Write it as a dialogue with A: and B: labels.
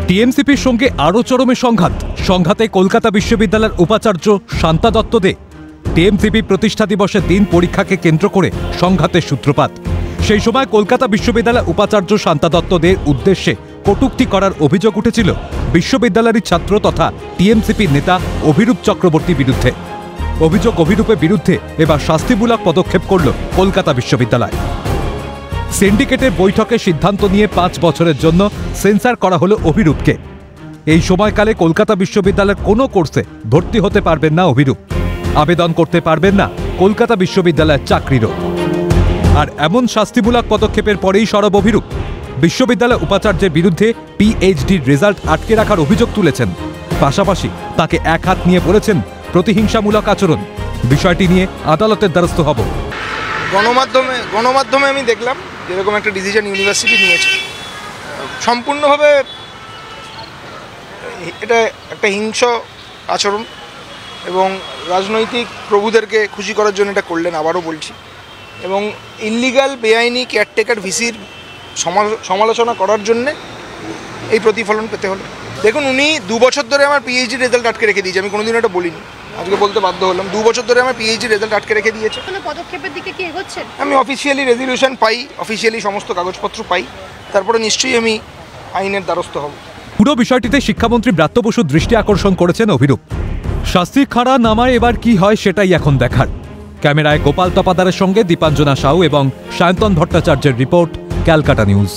A: টিএমসিপির সঙ্গে আরও চরমে সংঘাতে কলকাতা বিশ্ববিদ্যালয়ের উপাচার্য শান্তা দত্ত দে। টিএমসিপি প্রতিষ্ঠা দিবসের দিন পরীক্ষাকে কেন্দ্র করে সংঘাতের সূত্রপাত। সেই সময় কলকাতা বিশ্ববিদ্যালয়ের উপাচার্য শান্তা দত্ত দের উদ্দেশ্যে কটূক্তি করার অভিযোগ উঠেছিল বিশ্ববিদ্যালয়ের ছাত্র তথা টিএমসিপির নেতা অভিরূপ চক্রবর্তীর বিরুদ্ধে। অভিরূপের বিরুদ্ধে এবার শাস্তিমূলক পদক্ষেপ করল কলকাতা বিশ্ববিদ্যালয়। সিন্ডিকেটের বৈঠকে সিদ্ধান্ত নিয়ে 5 বছরের জন্য সেন্সার করা হলো অভিরূপকে। এই সময়কালে কলকাতা বিশ্ববিদ্যালয়ের কোনো কোর্সে ভর্তি হতে পারবেন না অভিরূপ, আবেদন করতে পারবেন না কলকাতা বিশ্ববিদ্যালয়ের চাকরিরও। আর এমন শাস্তিমূলক পদক্ষেপের পরেই সরব অভিরূপ। বিশ্ববিদ্যালয় উপাচার্যের বিরুদ্ধে পিএইচডির রেজাল্ট আটকে রাখার অভিযোগ তুলেছেন। পাশাপাশি তাকে এক হাত নিয়ে বলেছেন প্রতিহিংসামূলক আচরণ। বিষয়টি নিয়ে আদালতের দ্বারস্থ হব।
B: গণমাধ্যমে আমি দেখলাম যেরকম একটা ডিসিশন ইউনিভার্সিটি নিয়েছে, সম্পূর্ণভাবে এটা একটা হিংস্র আচরণ এবং রাজনৈতিক প্রভুদেরকে খুশি করার জন্য এটা করলেন, আবারও বলছি। এবং ইল্লিগাল বেআইনি কেয়ারটেকার ভিসির সমালোচনা করার জন্যে এই প্রতিফলন পেতে হলো। দেখুন, উনি 2 বছর ধরে আমার পিএইচডি রেজাল্ট আটকে রেখে দিয়েছে। আমি কোনোদিন এটা বলিনি, আজকে বলতে বাধ্য হলাম। 2 বছর ধরে আমার পিএইচডি রেজাল্ট আটকে রেখে দিয়েছে।
C: পদক্ষেপের দিকে কি এগোচ্ছেন? আমি
B: অফিসিয়ালি রেজলিউশন পাই, অফিসিয়ালি সমস্ত কাগজপত্র পাই, তারপরে নিশ্চয়ই আমি আইনের দ্বারস্থ হব।
A: পুরো বিষয়টিতে শিক্ষামন্ত্রী ব্রাত্য বসুর দৃষ্টি আকর্ষণ করেছেন অভিরূপ। শাস্তি খাড়া নামায় এবার কি হয় সেটাই এখন দেখার। ক্যামেরায় গোপাল তপাদারের সঙ্গে দীপাঞ্জনা সাউ এবং সায়ন্তন ভট্টাচার্যের রিপোর্ট, ক্যালকাটা নিউজ।